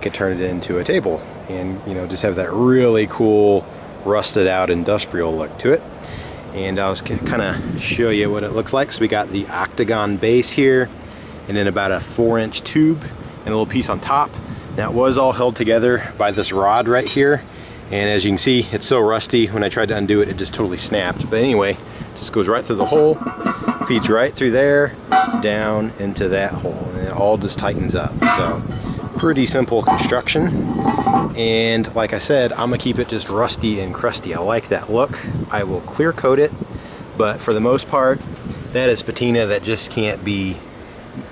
could turn it into a table and, you know, just have that really cool rusted out industrial look to it. And I was gonna kind of show you what it looks like. So we got the octagon base here, and then about a 4-inch tube and a little piece on top. Now it was all held together by this rod right here, and as you can see, it's so rusty. When I tried to undo it, it just totally snapped. But anyway, just goes right through the hole, feeds right through there, down into that hole, and it all just tightens up. So pretty simple construction. And like I said, I'm gonna keep it just rusty and crusty. I like that look. I will clear coat it, but for the most part, that is patina that just can't be,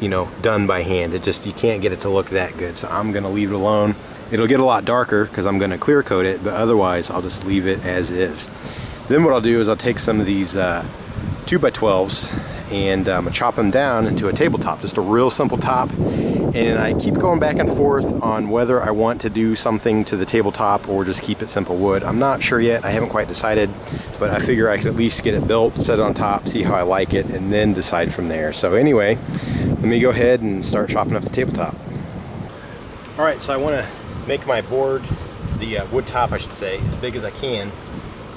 you know, done by hand. It just, you can't get it to look that good. So I'm gonna leave it alone. It'll get a lot darker because I'm gonna clear coat it, but otherwise I'll just leave it as is. Then what I'll do is I'll take some of these 2x12s and I'm gonna chop them down into a tabletop, just a real simple top. And I keep going back and forth on whether I want to do something to the tabletop or just keep it simple wood. I'm not sure yet, I haven't quite decided, but I figure I could at least get it built, set it on top, see how I like it, and then decide from there. So anyway, let me go ahead and start chopping up the tabletop. All right, so I want to make my board, the wood top I should say, as big as I can.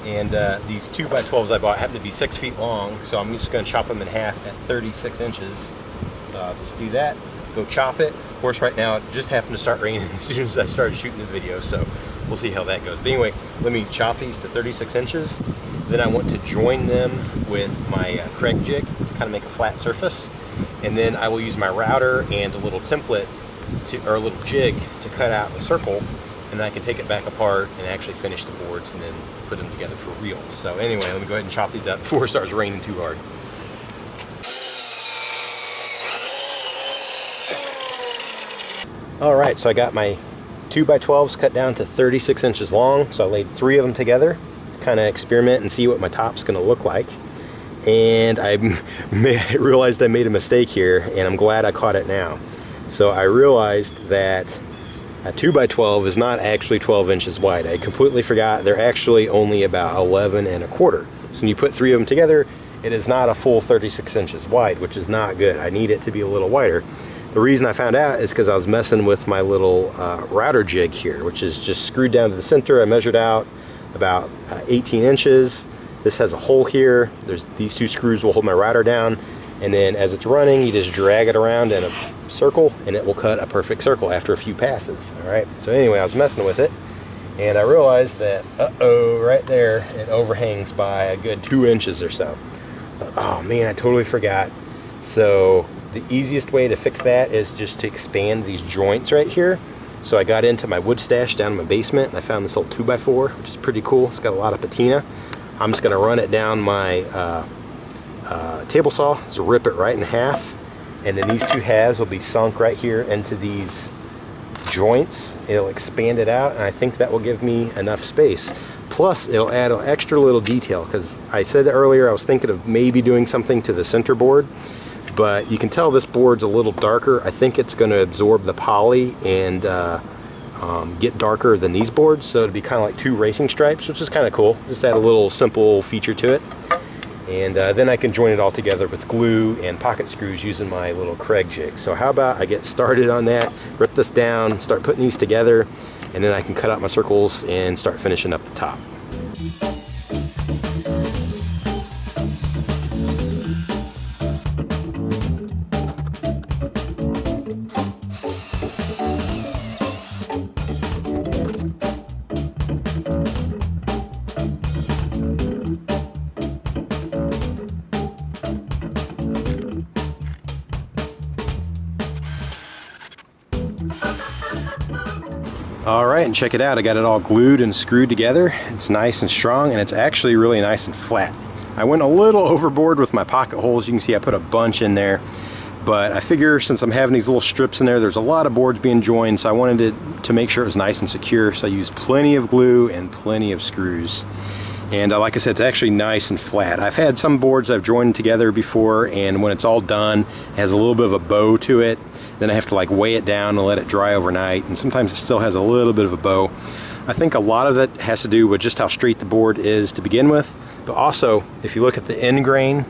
And these 2x12s I bought happen to be 6 feet long, so I'm just going to chop them in half at 36 inches. So I'll just do that, go chop it. Of course, right now it just happened to start raining as soon as I started shooting the video, so we'll see how that goes. But anyway, let me chop these to 36 inches. Then I want to join them with my Kreg jig to kind of make a flat surface. And then I will use my router and a little template, or a little jig, to cut out a circle. And then I can take it back apart and actually finish the boards and then put them together for real. So anyway, let me go ahead and chop these up before it starts raining too hard. All right, so I got my 2x12s cut down to 36 inches long. So I laid 3 of them together to kind of experiment and see what my top's gonna look like. And I realized I made a mistake here, and I'm glad I caught it now. So I realized that a 2x12 is not actually 12 inches wide. I completely forgot they're actually only about 11 1/4. So when you put 3 of them together, it is not a full 36 inches wide, which is not good. I need it to be a little wider. The reason I found out is because I was messing with my little router jig here, which is just screwed down to the center. I measured out about 18 inches. This has a hole here. There's these 2 screws will hold my router down. And then as it's running, you just drag it around in a circle and it will cut a perfect circle after a few passes. All right, so anyway, I was messing with it and I realized that, right there, it overhangs by a good 2 inches or so. I thought, oh man, I totally forgot. So the easiest way to fix that is just to expand these joints right here. So I got into my wood stash down in my basement and I found this old 2x4, which is pretty cool. It's got a lot of patina. I'm just gonna run it down my table saw, just rip it right in half, and then these 2 halves will be sunk right here into these joints. It'll expand it out, and I think that will give me enough space. Plus, it'll add an extra little detail, because I said earlier I was thinking of maybe doing something to the center board, but you can tell this board's a little darker. I think it's going to absorb the poly and get darker than these boards, so it'll be kind of like 2 racing stripes, which is kind of cool. Just add a little simple feature to it. And then I can join it all together with glue and pocket screws using my little Kreg jig. So how about I get started on that, rip this down, start putting these together, and then I can cut out my circles and start finishing up the top. All right, and check it out. I got it all glued and screwed together. It's nice and strong, and it's actually really nice and flat. I went a little overboard with my pocket holes. You can see I put a bunch in there, but I figure since I'm having these little strips in there, there's a lot of boards being joined, so I wanted to make sure it was nice and secure, so I used plenty of glue and plenty of screws. And like I said, it's actually nice and flat. I've had some boards I've joined together before, and when it's all done, it has a little bit of a bow to it. Then I have to like weigh it down and let it dry overnight, and sometimes it still has a little bit of a bow. I think a lot of it has to do with just how straight the board is to begin with, but also if you look at the end grain,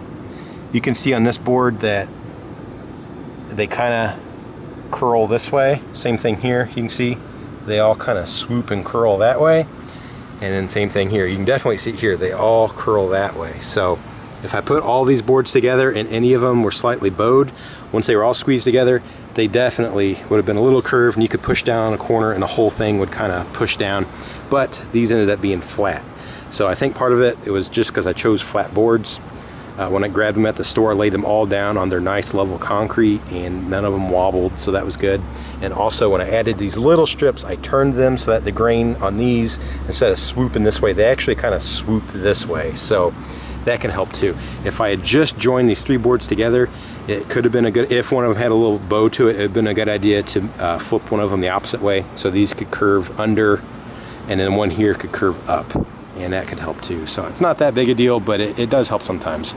you can see on this board that they kind of curl this way. Same thing here, you can see they all kind of swoop and curl that way. And then same thing here. You can definitely see here, they all curl that way. So if I put all these boards together and any of them were slightly bowed, once they were all squeezed together, they definitely would have been a little curved, and you could push down a corner and the whole thing would kind of push down. But these ended up being flat. So I think part of it was just because I chose flat boards. When I grabbed them at the store, I laid them all down on their nice level concrete and none of them wobbled, so that was good. And also when I added these little strips, I turned them so that the grain on these, instead of swooping this way, they actually kind of swooped this way. So that can help too. If I had just joined these 3 boards together, it could have been a good, if one of them had a little bow to it, it would have been a good idea to flip one of them the opposite way. So these could curve under, and then one here could curve up. And that could help too. So it's not that big a deal, but it does help sometimes.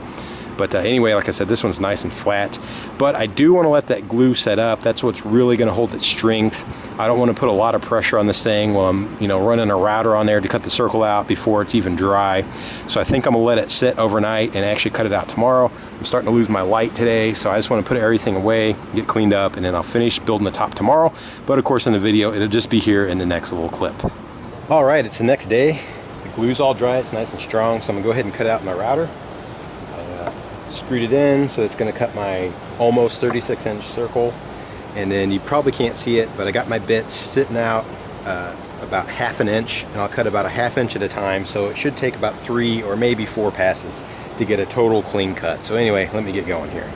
But anyway, like I said, this one's nice and flat. But I do want to let that glue set up. That's what's really going to hold its strength. I don't want to put a lot of pressure on this thing while I'm, running a router on there to cut the circle out before it's even dry. So I think I'm going to let it sit overnight and actually cut it out tomorrow. I'm starting to lose my light today, so I just want to put everything away, get cleaned up, and then I'll finish building the top tomorrow. But of course in the video, it'll just be here in the next little clip. All right, it's the next day. Glue's all dry, it's nice and strong, so I'm gonna go ahead and cut out my router. I screwed it in, so it's gonna cut my almost 36-inch circle. And then you probably can't see it, but I got my bits sitting out about 1/2 inch, and I'll cut about a 1/2 inch at a time, so it should take about 3 or maybe 4 passes to get a total clean cut. So anyway, let me get going here.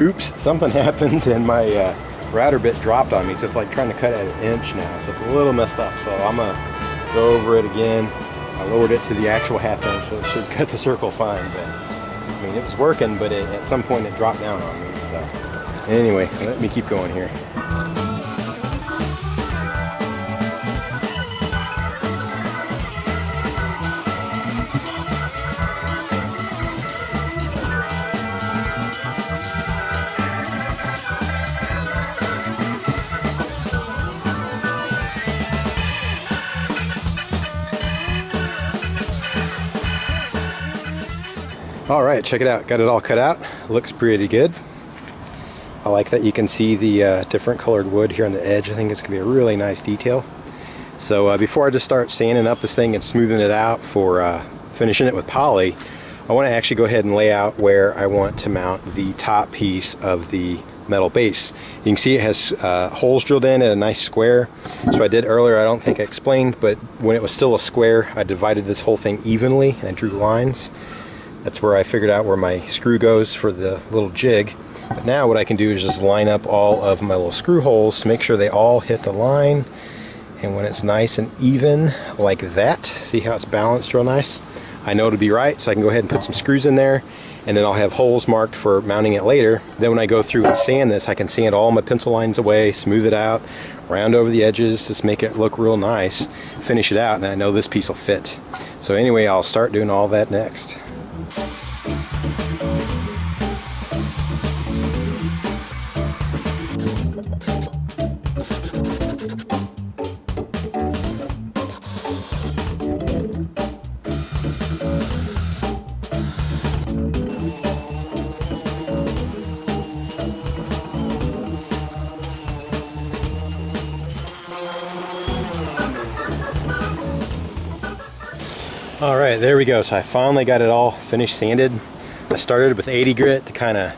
Oops, something happened and my router bit dropped on me, so it's like trying to cut at 1 inch now, so it's a little messed up. So I'm gonna go over it again. I lowered it to the actual 1/2 inch, so it should cut the circle fine. But I mean, it was working, but at some point it dropped down on me. So anyway, let me keep going here. All right, check it out. Got it all cut out. Looks pretty good. I like that you can see the different colored wood here on the edge. I think it's gonna be a really nice detail. So before I just start sanding up this thing and smoothing it out for finishing it with poly, I want to actually go ahead and lay out where I want to mount the top piece of the metal base. You can see it has holes drilled in at a nice square. So I did earlier, I don't think I explained, but when it was still a square, I divided this whole thing evenly and I drew lines. That's where I figured out where my screw goes for the little jig. But now what I can do is just line up all of my little screw holes, make sure they all hit the line. And when it's nice and even like that, see how it's balanced real nice? I know it'll be right, so I can go ahead and put some screws in there, and then I'll have holes marked for mounting it later. Then when I go through and sand this, I can sand all my pencil lines away, smooth it out, round over the edges, just make it look real nice, finish it out, and I know this piece will fit. So anyway, I'll start doing all that next. All right, there we go. So I finally got it all finished sanded. I started with 80 grit to kind of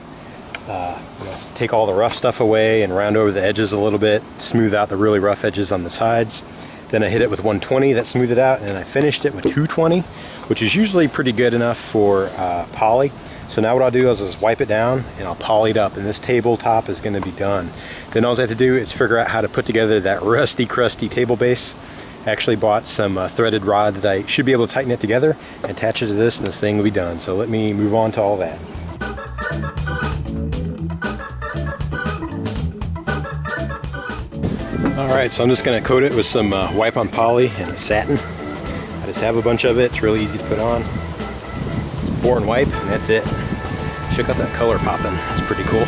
take all the rough stuff away and round over the edges a little bit, smooth out the really rough edges on the sides. Then I hit it with 120, that smoothed it out, and I finished it with 220, which is usually pretty good enough for poly. So now what I'll do is just wipe it down and I'll poly it up, and this tabletop is going to be done. Then all I have to do is figure out how to put together that rusty, crusty table base. Actually bought some threaded rod that I should be able to tighten it together, attach it to this, and this thing will be done. So let me move on to all that. All right, so I'm just going to coat it with some wipe on poly and satin. I just have a bunch of it. It's really easy to put on. Just pour and wipe, and that's it. Check out that color popping. It's pretty cool.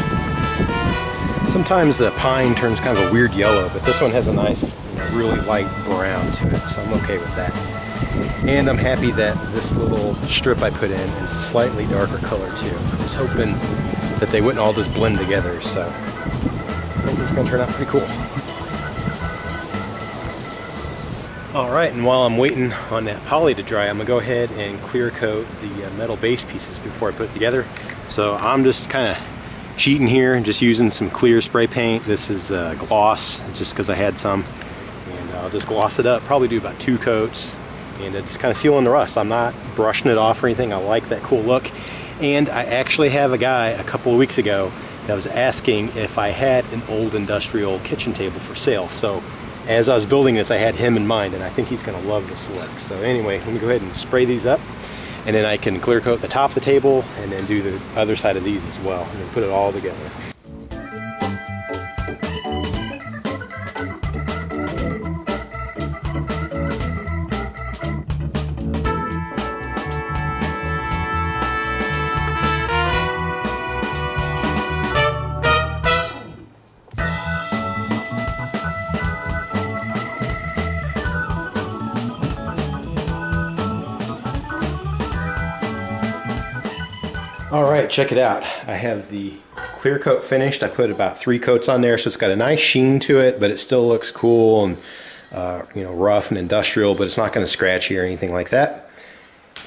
Sometimes the pine turns kind of a weird yellow, but this one has a nice, really light brown to it, so I'm okay with that. And I'm happy that this little strip I put in is a slightly darker color too. I was hoping that they wouldn't all just blend together, so I think this is going to turn out pretty cool. Alright, and while I'm waiting on that poly to dry, I'm going to go ahead and clear coat the metal base pieces before I put it together. So I'm just kind of cheating here and just using some clear spray paint. This is gloss, just because I had some. And I'll just gloss it up, probably do about 2 coats. And it's kind of sealing the rust. I'm not brushing it off or anything. I like that cool look. And I actually have a guy a couple of weeks ago that was asking if I had an old industrial kitchen table for sale. So as I was building this, I had him in mind, and I think he's going to love this look. So anyway, let me go ahead and spray these up, and then I can clear coat the top of the table and then do the other side of these as well, and then put it all together. All right, check it out. I have the clear coat finished. I put about 3 coats on there, so it's got a nice sheen to it, but it still looks cool and you know, rough and industrial, but it's not going to scratchy or anything like that.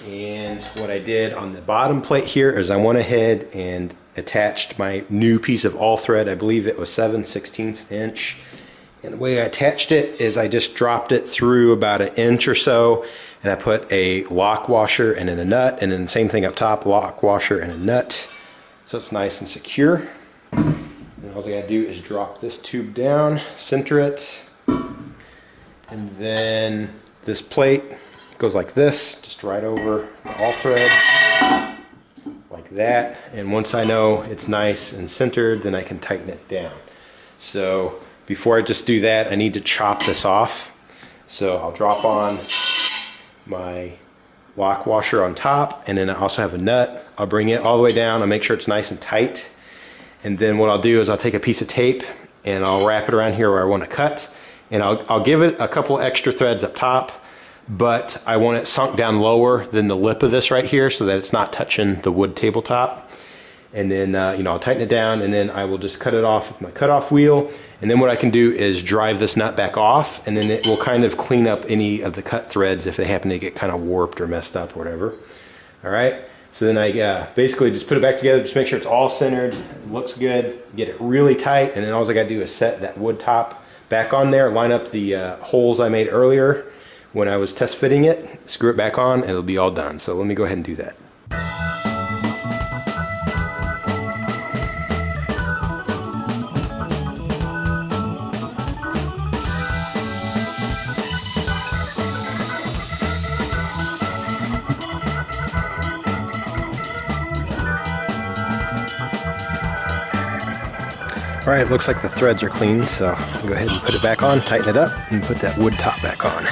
And what I did on the bottom plate here is I went ahead and attached my new piece of all thread. I believe it was 7/16 inch. And the way I attached it is I just dropped it through about 1 inch or so, and I put a lock washer and then a nut, and then the same thing up top, lock washer and a nut, so it's nice and secure. And all I gotta do is drop this tube down, center it, and then this plate goes like this, just right over the all thread, like that. And once I know it's nice and centered, then I can tighten it down. So before I just do that, I need to chop this off. So I'll drop on my lock washer on top, and then I also have a nut. I'll bring it all the way down. I'll make sure it's nice and tight. And then what I'll do is I'll take a piece of tape and I'll wrap it around here where I want to cut. And I'll give it a couple extra threads up top, but I want it sunk down lower than the lip of this right here so that it's not touching the wood tabletop. And then, you know, I'll tighten it down, and then I will just cut it off with my cutoff wheel. And then what I can do is drive this nut back off, and then it will kind of clean up any of the cut threads if they happen to get kind of warped or messed up or whatever. All right, so then I basically just put it back together, just make sure it's all centered, looks good, get it really tight, and then all I gotta do is set that wood top back on there, line up the holes I made earlier when I was test fitting it, screw it back on, and it'll be all done. So let me go ahead and do that. All right, it looks like the threads are clean, so I'll go ahead and put it back on, tighten it up, and put that wood top back on.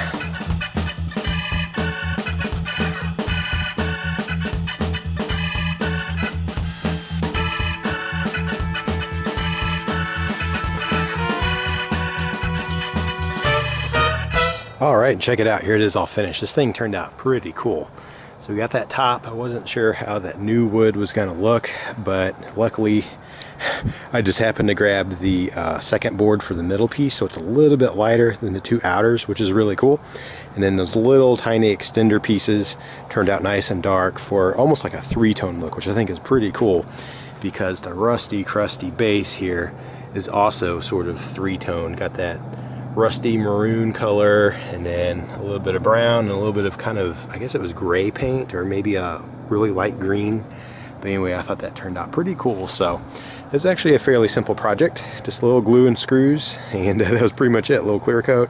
All right, check it out. Here it is all finished. This thing turned out pretty cool. So we got that top. I wasn't sure how that new wood was going to look, but luckily I just happened to grab the second board for the middle piece, so it's a little bit lighter than the 2 outers, which is really cool. And then those little tiny extender pieces turned out nice and dark for almost like a 3-tone look, which I think is pretty cool, because the rusty, crusty base here is also sort of 3-tone. Got that rusty maroon color, and then a little bit of brown, and a little bit of kind of, I guess it was gray paint, or maybe a really light green. But anyway, I thought that turned out pretty cool. So it was actually a fairly simple project, just a little glue and screws, and that was pretty much it. A little clear coat,